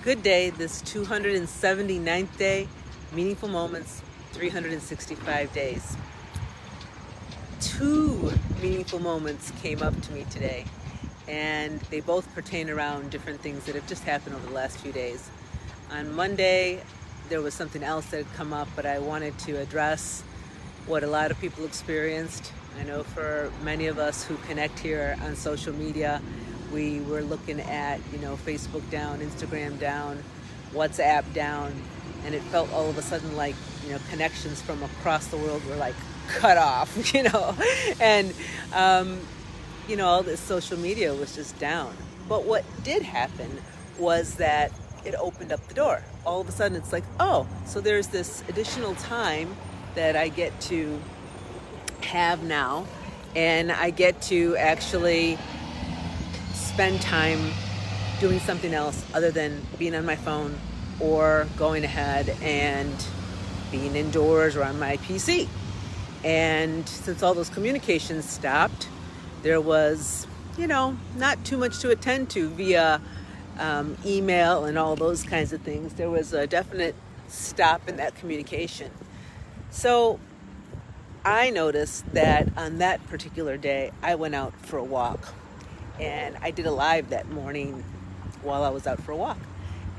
Good day, this 279th day, meaningful moments, 365 days. Two meaningful moments came up to me today, and they both pertain around different things that have just happened over the last few days. On Monday, there was something else that had come up, but I wanted to address what a lot of people experienced. I know for many of us who connect here on social media, we were looking at, Facebook down, Instagram down, WhatsApp down, and it felt all of a sudden like, connections from across the world were like cut off, and, all this social media was just down. But what did happen was that it opened up the door. All of a sudden it's like, oh, so there's this additional time that I get to have now, and I get to actually spend time doing something else other than being on my phone or going ahead and being indoors or on my PC. And since all those communications stopped, there was, not too much to attend to via email and all those kinds of things. There was a definite stop in that communication. So I noticed that on that particular day, I went out for a walk. And I did a live that morning while I was out for a walk.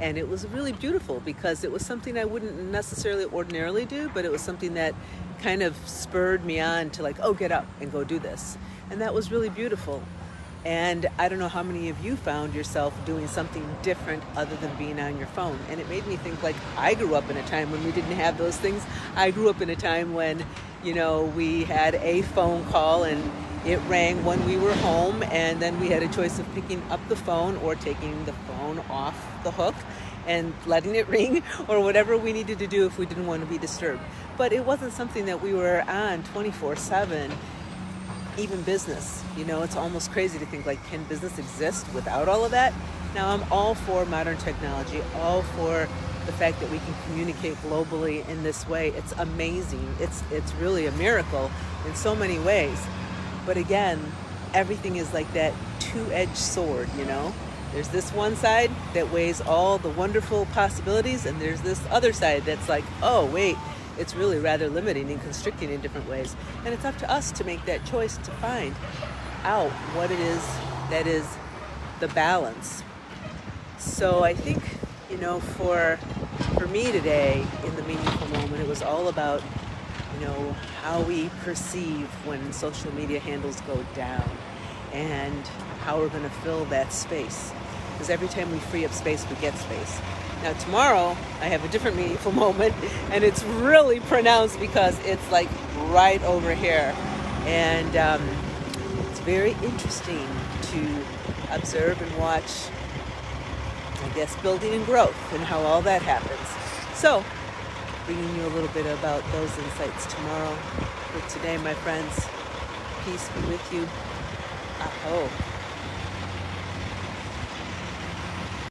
And it was really beautiful because it was something I wouldn't necessarily ordinarily do, but it was something that kind of spurred me on to get up and go do this. And that was really beautiful. And I don't know how many of you found yourself doing something different other than being on your phone. And it made me think I grew up in a time when we didn't have those things. I grew up in a time when, we had a phone call and it rang when we were home, and then we had a choice of picking up the phone or taking the phone off the hook and letting it ring or whatever we needed to do if we didn't want to be disturbed. But it wasn't something that we were on 24/7, even business. It's almost crazy to think, can business exist without all of that? Now, I'm all for modern technology, all for the fact that we can communicate globally in this way. It's amazing. It's really a miracle in so many ways. But again, everything is like that two-edged sword, There's this one side that weighs all the wonderful possibilities, and there's this other side that's like, oh, wait, it's really rather limiting and constricting in different ways. And it's up to us to make that choice to find out what it is that is the balance. So I think, for me today in the meaningful moment, it was all about how we perceive when social media handles go down and how we're going to fill that space. Because every time we free up space, we get space. Now tomorrow, I have a different meaningful moment, and it's really pronounced because it's right over here. And it's very interesting to observe and watch, building and growth and how all that happens. So, bringing you a little bit about those insights tomorrow. For today, my friends, peace be with you. Aho.